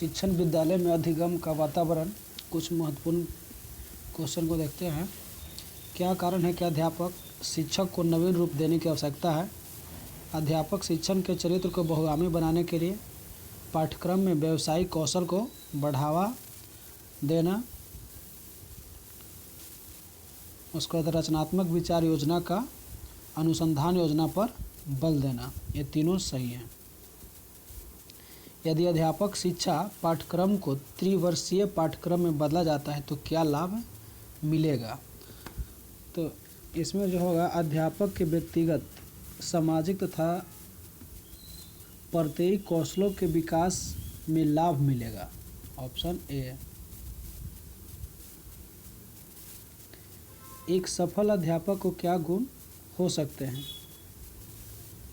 शिक्षण विद्यालय में अधिगम का वातावरण। कुछ महत्वपूर्ण क्वेश्चन को देखते हैं। क्या कारण है कि अध्यापक शिक्षक को नवीन रूप देने की आवश्यकता है? अध्यापक शिक्षण के चरित्र को बहुगामी बनाने के लिए पाठ्यक्रम में व्यावसायिक कौशल को बढ़ावा देना, उसके बाद रचनात्मक विचार योजना का अनुसंधान योजना पर बल देना, ये तीनों सही हैं। यदि अध्यापक शिक्षा पाठ्यक्रम को त्रिवर्षीय पाठ्यक्रम में बदला जाता है तो क्या लाभ मिलेगा? तो इसमें जो होगा अध्यापक के व्यक्तिगत, सामाजिक तथा प्रत्येक कौशलों के विकास में लाभ मिलेगा। Option A. एक सफल अध्यापक को क्या गुण हो सकते हैं?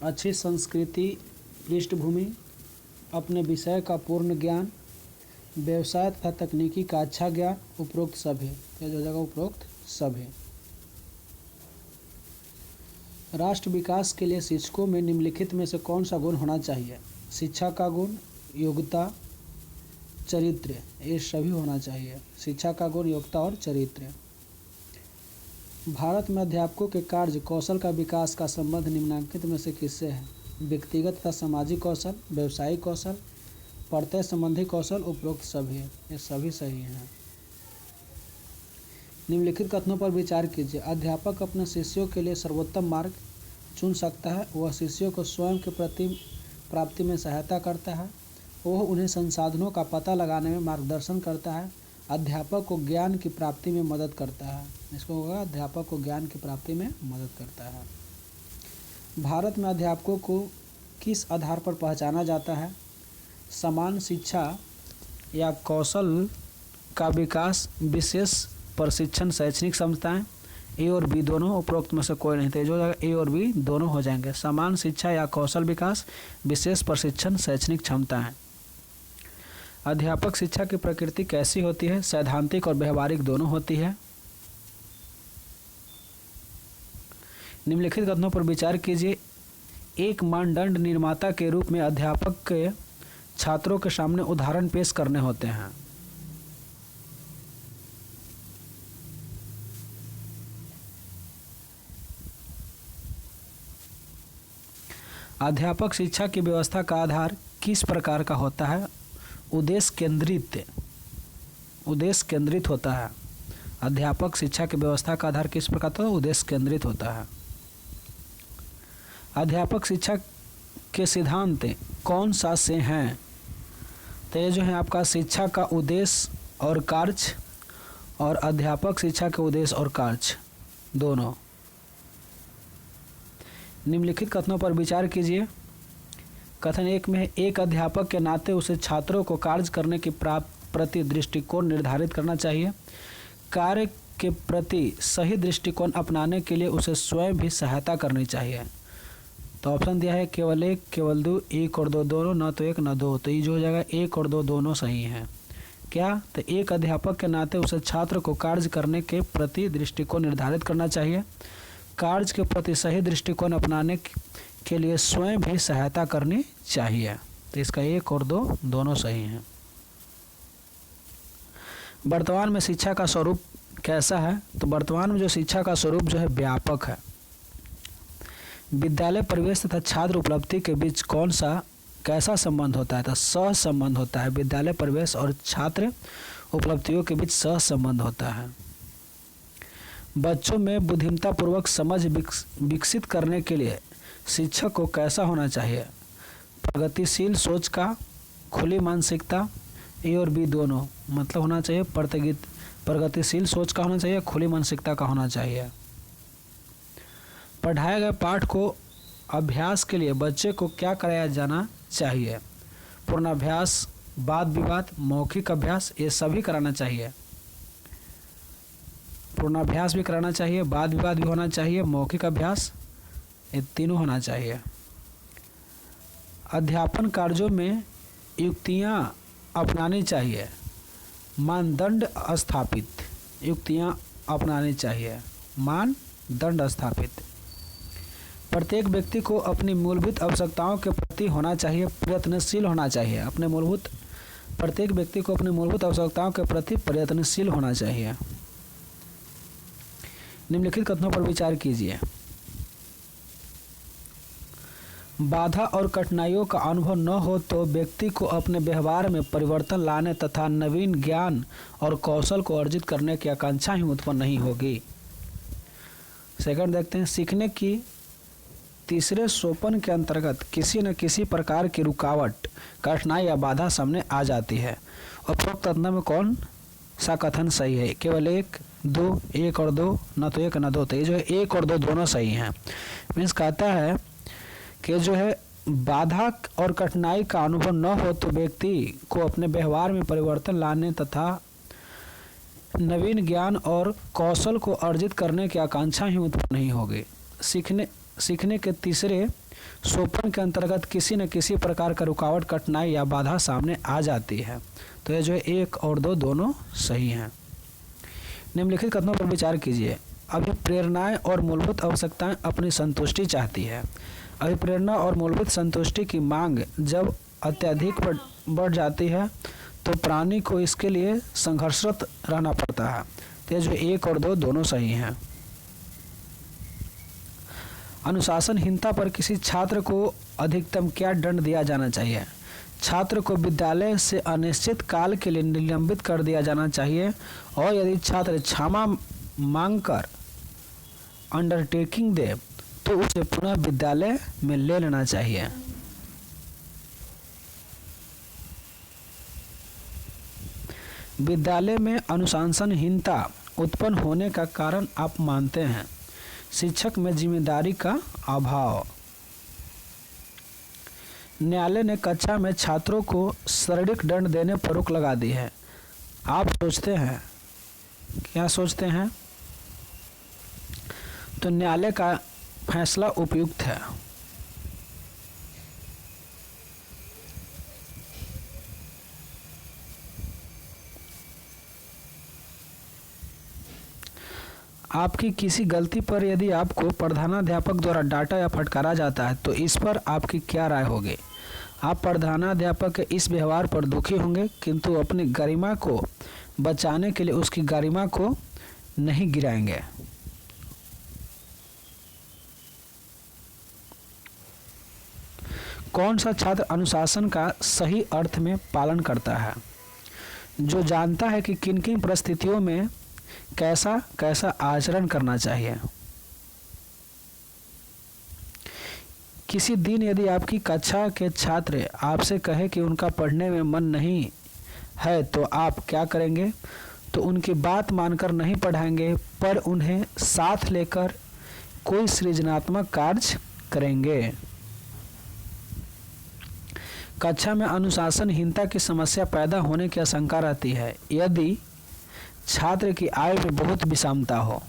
अच्छी संस्कृति पृष्ठभूमि, अपने विषय का पूर्ण ज्ञान, व्यवसाय तथा तकनीकी का अच्छा ज्ञान, उपरोक्त सभी। यह जो जगह उपरोक्त सभी। राष्ट्र विकास के लिए शिक्षकों में निम्नलिखित में से कौन सा गुण होना चाहिए? शिक्षा का गुण, योग्यता, चरित्र, ये सभी होना चाहिए। शिक्षा का गुण, योग्यता और चरित्र। भारत में अध्यापकों के कार्य कौशल का विकास का संबंध निम्नलिखित में से किससे है? व्यक्तिगत तथा सामाजिक कौशल, व्यवसायिक कौशल, प्रत्यय संबंधी कौशल, उपरोक्त सभी। ये सभी सही हैं। निम्नलिखित कथनों पर विचार कीजिए। अध्यापक अपने शिष्यों के लिए सर्वोत्तम मार्ग चुन सकता है। वह शिष्यों को स्वयं के प्रति प्राप्ति में सहायता करता है। वह उन्हें संसाधनों का पता लगाने में मार्गदर्शन करता है। अध्यापक को ज्ञान की प्राप्ति में मदद करता है। इसको होगा अध्यापक को ज्ञान की प्राप्ति में मदद करता है। भारत में अध्यापकों को किस आधार पर पहचाना जाता है? समान शिक्षा या कौशल का विकास, विशेष प्रशिक्षण, शैक्षणिक क्षमताएं। ए और बी दोनों, उपरोक्त में से कोई नहीं थे। जो ए और बी दोनों हो जाएंगे। समान शिक्षा या कौशल विकास, विशेष प्रशिक्षण, शैक्षणिक क्षमताएं। अध्यापक शिक्षा की प्रकृति कैसी होती है? सैद्धांतिक और व्यवहारिक दोनों होती है। निम्नलिखित कथनों पर विचार कीजिए। एक मानदंड निर्माता के रूप में अध्यापक के छात्रों के सामने उदाहरण पेश करने होते हैं। अध्यापक शिक्षा की व्यवस्था का आधार किस प्रकार का होता है? उद्देश्य केंद्रित होता है। अध्यापक शिक्षा की व्यवस्था का आधार किस प्रकार का? उद्देश्य केंद्रित होता है। अध्यापक शिक्षा के सिद्धांत कौन सा से हैं? तो ये जो है आपका शिक्षा का उद्देश्य और कार्य और अध्यापक शिक्षा के उद्देश्य और कार्य दोनों। निम्नलिखित कथनों पर विचार कीजिए। कथन एक में एक अध्यापक के नाते उसे छात्रों को कार्य करने के प्रति दृष्टिकोण निर्धारित करना चाहिए। कार्य के प्रति सही दृष्टिकोण अपनाने के लिए उसे स्वयं भी सहायता करनी चाहिए। तो ऑप्शन दिया है केवल एक, केवल दो, एक और दो दोनों, न तो एक न दो। तो ये जो हो जाएगा एक और दो दोनों सही हैं। क्या? तो एक अध्यापक के नाते उसे छात्र को कार्य करने के प्रति दृष्टिकोण निर्धारित करना चाहिए। कार्य के प्रति सही दृष्टिकोण अपनाने के लिए स्वयं भी सहायता करनी चाहिए। तो इसका एक और दो दोनों सही हैं। वर्तमान में शिक्षा का स्वरूप कैसा है? तो वर्तमान में जो शिक्षा का स्वरूप जो है व्यापक है। विद्यालय प्रवेश तथा छात्र उपलब्धि के बीच कैसा संबंध होता है? तो सह संबंध होता है। विद्यालय प्रवेश और छात्र उपलब्धियों के बीच सह संबंध होता है। बच्चों में बुद्धिमत्तापूर्वक समझ विकसित करने के लिए शिक्षक को कैसा होना चाहिए? प्रगतिशील सोच का, खुली मानसिकता। ए और बी दोनों, मतलब होना चाहिए प्रगतिशील सोच का होना चाहिए, खुली मानसिकता का होना चाहिए। पढ़ाए गए पाठ को अभ्यास के लिए बच्चे को क्या कराया जाना चाहिए? पूर्णाभ्यास, वाद विवाद, मौखिक अभ्यास, ये सभी कराना चाहिए। पूर्णाभ्यास भी कराना चाहिए, वाद विवाद भी होना चाहिए, मौखिक अभ्यास, ये तीनों होना चाहिए। अध्यापन कार्यों में युक्तियां अपनानी चाहिए। मानदंड स्थापित, युक्तियां अपनानी चाहिए, मानदंड स्थापित। प्रत्येक व्यक्ति को अपनी मूलभूत आवश्यकताओं के प्रति होना चाहिए, प्रयत्नशील होना चाहिए। अपने मूलभूत प्रत्येक व्यक्ति को अपनी मूलभूत आवश्यकताओं के प्रति प्रयत्नशील होना चाहिए। निम्नलिखित कथनों पर विचार कीजिए। बाधा और कठिनाइयों का अनुभव न हो तो व्यक्ति को अपने व्यवहार में परिवर्तन लाने तथा नवीन ज्ञान और कौशल को अर्जित करने की आकांक्षा ही उत्पन्न नहीं होगी। सेकंड देखते हैं, सीखने की तीसरे सोपान के अंतर्गत किसी न किसी प्रकार की रुकावट, कठिनाई या बाधा सामने आ जाती है। उपरोक्त कथनों में कौन सा कथन सही है? केवल एक, दो, एक और दो, न तो एक न दो। तो ये जो है एक और दो दोनों सही हैं। मीन्स कहता है कि जो है बाधा और कठिनाई का अनुभव न हो तो व्यक्ति को अपने व्यवहार में परिवर्तन लाने तथा नवीन ज्ञान और कौशल को अर्जित करने की आकांक्षा ही उत्पन्न नहीं होगी। सीखने के तीसरे सोपान के अंतर्गत किसी न किसी प्रकार का रुकावट, कठिनाई या बाधा सामने आ जाती है। तो ये जो है एक और दो दोनों सही हैं। निम्नलिखित कथनों पर विचार कीजिए। अभिप्रेरणाएं और मूलभूत आवश्यकताएं अपनी संतुष्टि चाहती है। अभिप्रेरणा और मूलभूत संतुष्टि की मांग जब अत्यधिक बढ़ जाती है तो प्राणी को इसके लिए संघर्षरत रहना पड़ता है। तो ये जो एक और दो दोनों सही हैं। अनुशासनहीनता पर किसी छात्र को अधिकतम क्या दंड दिया जाना चाहिए? छात्र को विद्यालय से अनिश्चित काल के लिए निलंबित कर दिया जाना चाहिए और यदि छात्र क्षमा मांगकर अंडरटेकिंग दे तो उसे पुनः विद्यालय में ले लेना चाहिए। विद्यालय में अनुशासनहीनता उत्पन्न होने का कारण आप मानते हैं? शिक्षक में जिम्मेदारी का अभाव। न्यायालय ने कक्षा में छात्रों को शारीरिक दंड देने पर रोक लगा दी है। आप सोचते हैं, क्या सोचते हैं? तो न्यायालय का फैसला उपयुक्त है। आपकी किसी गलती पर यदि आपको प्रधानाध्यापक द्वारा डांटा या फटकारा जाता है तो इस पर आपकी क्या राय होगी? आप प्रधानाध्यापक के इस व्यवहार पर दुखी होंगे किंतु अपनी गरिमा को बचाने के लिए उसकी गरिमा को नहीं गिराएंगे। कौन सा छात्र अनुशासन का सही अर्थ में पालन करता है? जो जानता है कि किन किन परिस्थितियों में कैसा कैसा आचरण करना चाहिए। किसी दिन यदि आपकी कक्षा के छात्र आपसे कहे कि उनका पढ़ने में मन नहीं है तो आप क्या करेंगे? तो उनकी बात मानकर नहीं पढ़ाएंगे पर उन्हें साथ लेकर कोई सृजनात्मक कार्य करेंगे। कक्षा में अनुशासनहीनता की समस्या पैदा होने की आशंका रहती है यदि छात्र की आयु में बहुत विषमता हो।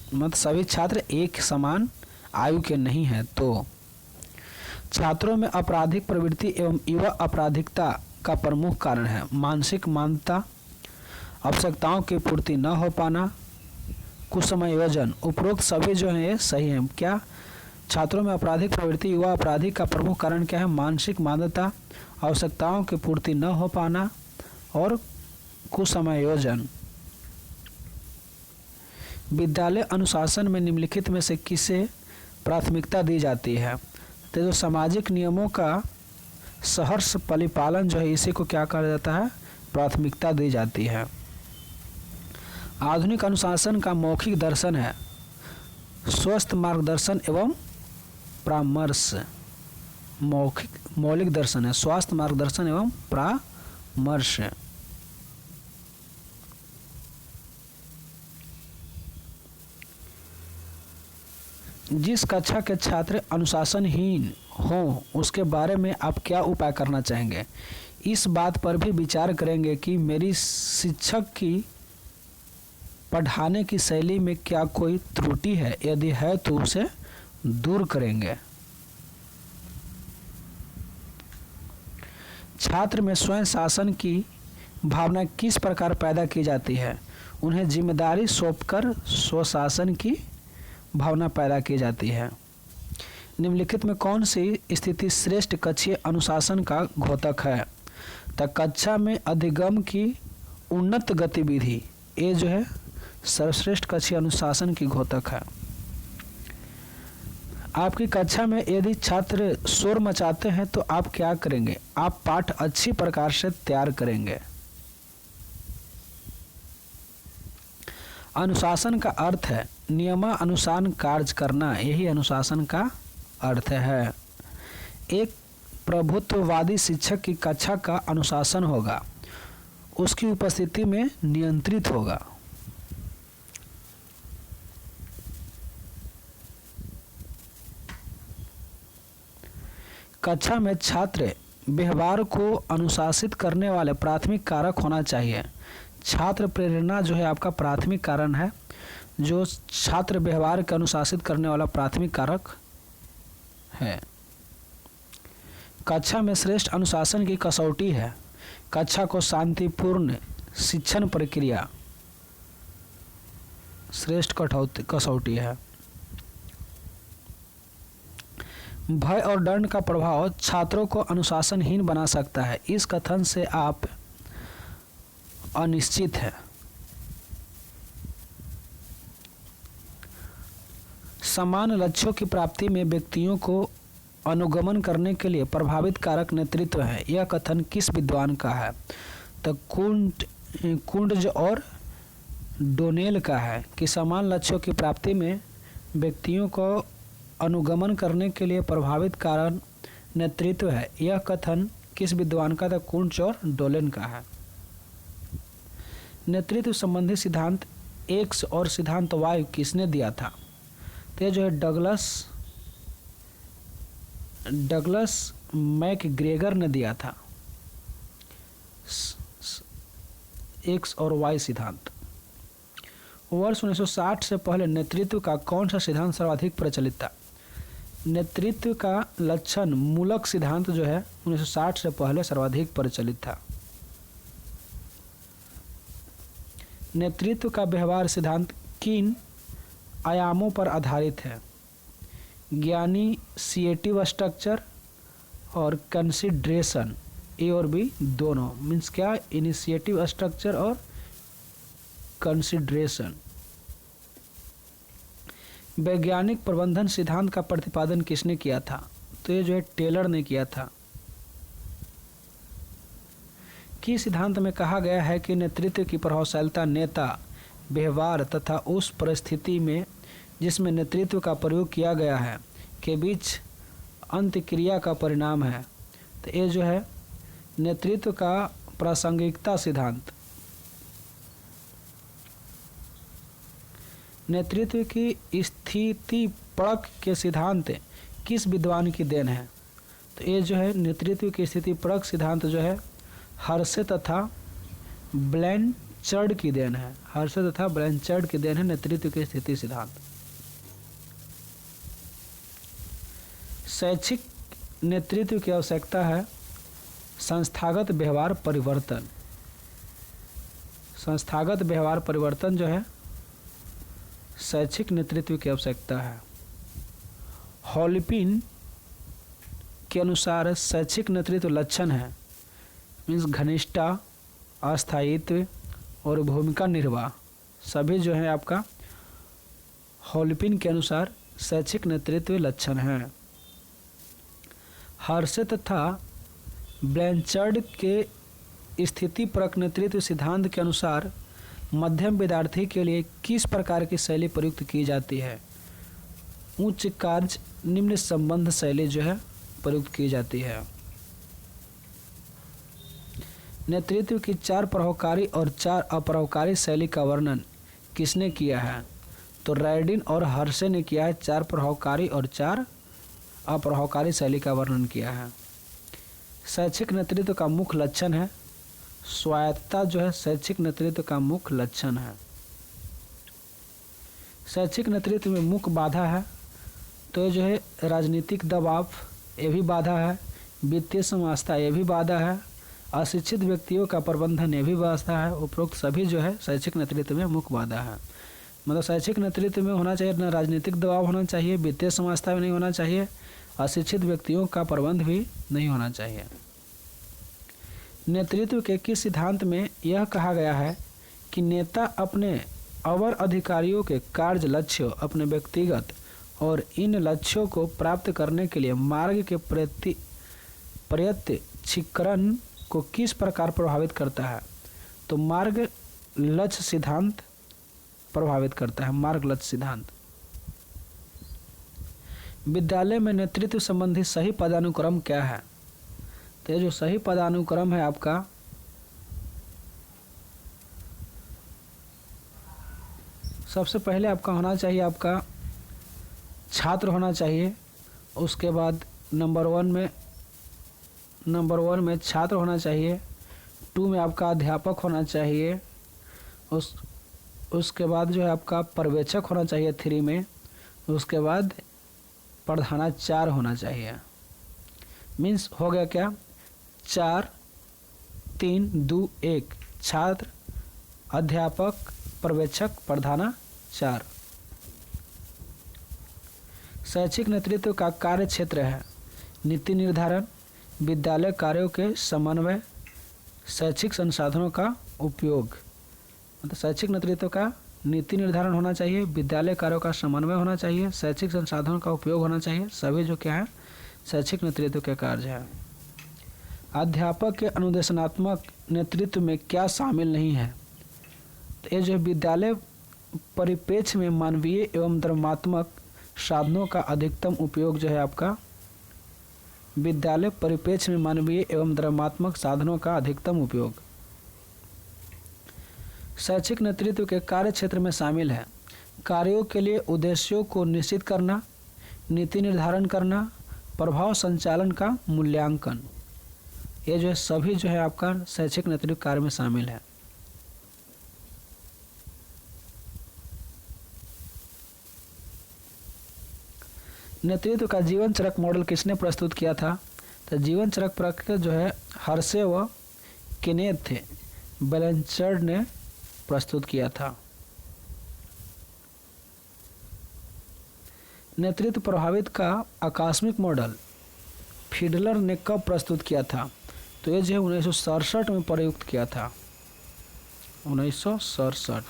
मतलब सभी छात्र एक समान आयु के नहीं हैं। तो छात्रों में आपराधिक प्रवृत्ति एवं युवा आपराधिकता का प्रमुख कारण है मानसिक मांद्यता, आवश्यकताओं की पूर्ति न हो पाना, कुसमयोजन। उपरोक्त सभी जो हैं सही हैं। क्या? छात्रों में आपराधिक प्रवृत्ति, युवा अपराधी का प्रमुख कारण क्या है? मानसिक मांद्यता, आवश्यकताओं की पूर्ति न हो पाना और कुसमयोजन। विद्यालय अनुशासन में निम्नलिखित में से किसे प्राथमिकता दी जाती है? तो जो सामाजिक नियमों का सहर्ष परिपालन जो है इसी को क्या कहा जाता है? प्राथमिकता दी जाती है। आधुनिक अनुशासन का मौखिक दर्शन है स्वस्थ मार्गदर्शन एवं परामर्श। मौलिक दर्शन है स्वास्थ्य मार्गदर्शन एवं परामर्श। जिस कक्षा के छात्र अनुशासनहीन हों उसके बारे में आप क्या उपाय करना चाहेंगे? इस बात पर भी विचार करेंगे कि मेरी शिक्षक की पढ़ाने की शैली में क्या कोई त्रुटि है, यदि है तो उसे दूर करेंगे। छात्र में स्वयं शासन की भावना किस प्रकार पैदा की जाती है? उन्हें जिम्मेदारी सौंपकर स्वशासन की भावना पैदा की जाती है। निम्नलिखित में कौन सी स्थिति श्रेष्ठ कक्षीय अनुशासन का घोतक है? तो कक्षा में अधिगम की उन्नत गतिविधि, ये जो है सर्वश्रेष्ठ कक्षीय अनुशासन की घोतक है। आपकी कक्षा में यदि छात्र शोर मचाते हैं तो आप क्या करेंगे? आप पाठ अच्छी प्रकार से तैयार करेंगे। अनुशासन का अर्थ है नियमानुसार कार्य करना, यही अनुशासन का अर्थ है। एक प्रभुत्ववादी शिक्षक की कक्षा का अनुशासन होगा, उसकी उपस्थिति में नियंत्रित होगा। कक्षा में छात्र व्यवहार को अनुशासित करने वाले प्राथमिक कारक होना चाहिए। छात्र प्रेरणा जो है आपका प्राथमिक कारण है, जो छात्र व्यवहार को अनुशासित करने वाला प्राथमिक कारक है। कक्षा में श्रेष्ठ अनुशासन की कसौटी है। कक्षा को शांतिपूर्ण शिक्षण प्रक्रिया श्रेष्ठ कसौटी है। भय और दंड का प्रभाव छात्रों को अनुशासनहीन बना सकता है। इस कथन से आप अनिश्चित है। समान लक्ष्यों की प्राप्ति में व्यक्तियों को अनुगमन करने के लिए प्रभावित कारक नेतृत्व है। यह कथन किस विद्वान का है? तो कुंडज और डोनेल का है कि समान लक्ष्यों की प्राप्ति में व्यक्तियों को अनुगमन करने के लिए प्रभावित कारण नेतृत्व है। यह कथन किस विद्वान का? तो कुंडज और डोलेन का है। नेतृत्व संबंधी सिद्धांत एक्स और सिद्धांत वाई किसने दिया था? तो ये जो है डगलस मैकग्रेगर ने दिया था एक्स और वाई सिद्धांत। वर्ष 1960 से पहले नेतृत्व का कौन सा सिद्धांत सर्वाधिक प्रचलित था? नेतृत्व का लक्षण मूलक सिद्धांत जो है 1960 से पहले सर्वाधिक प्रचलित था। नेतृत्व का व्यवहार सिद्धांत किन आयामों पर आधारित है? ज्ञानीशिएटिव स्ट्रक्चर और कंसिडरेशन, ए और बी दोनों। मीन्स क्या? इनिशिएटिव स्ट्रक्चर और कंसिडरेशन। वैज्ञानिक प्रबंधन सिद्धांत का प्रतिपादन किसने किया था? तो ये जो है टेलर ने किया था। कि सिद्धांत में कहा गया है कि नेतृत्व की प्रभावशीलता नेता, व्यवहार तथा उस परिस्थिति में जिसमें नेतृत्व का प्रयोग किया गया है के बीच अंतक्रिया का परिणाम है। तो ये जो है नेतृत्व का प्रासंगिकता सिद्धांत। नेतृत्व की स्थिति परक के सिद्धांत किस विद्वान की देन है? तो ये जो है नेतृत्व की स्थिति परक सिद्धांत जो है हर्षे तथा ब्लैंचर्ड की देन है। हर्षे तथा ब्लैंचर्ड की देन है नेतृत्व की स्थिति सिद्धांत। शैक्षिक नेतृत्व की आवश्यकता है संस्थागत व्यवहार परिवर्तन। संस्थागत व्यवहार परिवर्तन जो है शैक्षिक नेतृत्व की आवश्यकता है। हॉलपिन के अनुसार शैक्षिक नेतृत्व लक्षण है मीन्स घनिष्ठता, अस्थायित्व और भूमिका निर्वाह, सभी जो है आपका हॉलपिन के अनुसार शैक्षिक नेतृत्व लक्षण है। हर्षे तथा ब्लैंचर्ड के स्थितिपरक नेतृत्व सिद्धांत के अनुसार मध्यम विद्यार्थी के लिए किस प्रकार की शैली प्रयुक्त की जाती है? उच्च कार्य निम्न संबंध शैली जो है प्रयुक्त की जाती है। नेतृत्व की 4 प्रभावकारी और 4 अप्रभावकारी शैली का वर्णन किसने किया है? तो रैडिन और हर्षे ने किया है। 4 प्रभावकारी और 4 अप्रभावकारी शैली का वर्णन किया है। शैक्षिक नेतृत्व का मुख्य लक्षण है स्वायत्तता, जो है शैक्षिक नेतृत्व का मुख्य लक्षण है। शैक्षिक नेतृत्व में मुख्य बाधा है तो ये जो है राजनीतिक दबाव, ये भी बाधा है। वित्तीय समानता, ये भी बाधा है। अशिक्षित व्यक्तियों का प्रबंधन, ये भी बाधा है। उपरोक्त सभी जो है शैक्षिक नेतृत्व में मुख्य बाधा है। मतलब शैक्षिक नेतृत्व में होना चाहिए न राजनीतिक दबाव होना चाहिए, वित्तीय समानता भी नहीं होना चाहिए, अशिक्षित व्यक्तियों का प्रबंध भी नहीं होना चाहिए। नेतृत्व के किस सिद्धांत में यह कहा गया है कि नेता अपने अवर अधिकारियों के कार्य लक्ष्यों, अपने व्यक्तिगत और इन लक्ष्यों को प्राप्त करने के लिए मार्ग के प्रत्यक्षीकरण को किस प्रकार प्रभावित करता है? तो मार्ग लक्ष्य सिद्धांत प्रभावित करता है, मार्ग लक्ष्य सिद्धांत। विद्यालय में नेतृत्व संबंधी सही पदानुक्रम क्या है? तो ये जो सही पदानुक्रम है आपका, सबसे पहले आपका होना चाहिए, आपका छात्र होना चाहिए। उसके बाद नंबर वन में छात्र होना चाहिए। 2 में आपका अध्यापक होना चाहिए। उसके बाद जो है आपका पर्यवेक्षक होना चाहिए 3 में। उसके बाद प्रधानाचार्य होना चाहिए। मीन्स हो गया क्या? 4 3 2 1 छात्र, अध्यापक, पर्यवेक्षक, प्रधानाचार्य। शैक्षिक नेतृत्व का कार्य क्षेत्र है नीति निर्धारण, विद्यालय कार्यों के समन्वय, शैक्षिक संसाधनों का उपयोग। मतलब शैक्षिक नेतृत्व का नीति निर्धारण होना चाहिए, विद्यालय कार्यों का समन्वय होना चाहिए, शैक्षिक संसाधनों का उपयोग होना चाहिए। सभी जो क्या है शैक्षिक नेतृत्व के कार्य है। अध्यापक के अनुदेशनात्मक नेतृत्व में क्या शामिल नहीं है? तो ये जो विद्यालय परिप्रेक्ष्य में मानवीय एवं धर्मात्मक साधनों का अधिकतम उपयोग जो है आपका, विद्यालय परिप्रेक्ष्य में मानवीय एवं धर्मात्मक साधनों का अधिकतम उपयोग शैक्षिक नेतृत्व के कार्य क्षेत्र में शामिल है। कार्यों के लिए उद्देश्यों को निश्चित करना, नीति निर्धारण करना, प्रभाव संचालन का मूल्यांकन। ये जो है सभी जो है आपका शैक्षिक नेतृत्व कार्य में शामिल है। नेतृत्व का जीवन चरक मॉडल किसने प्रस्तुत किया था? तो जीवन चरक प्रक्रिया जो है हर्षे व केनेथ बेलेंचर्ड ने प्रस्तुत किया था। नेतृत्व प्रभावित का आकस्मिक मॉडल फिडलर ने कब प्रस्तुत किया था? तो ये जो है 1967 में प्रयुक्त किया था, 1967।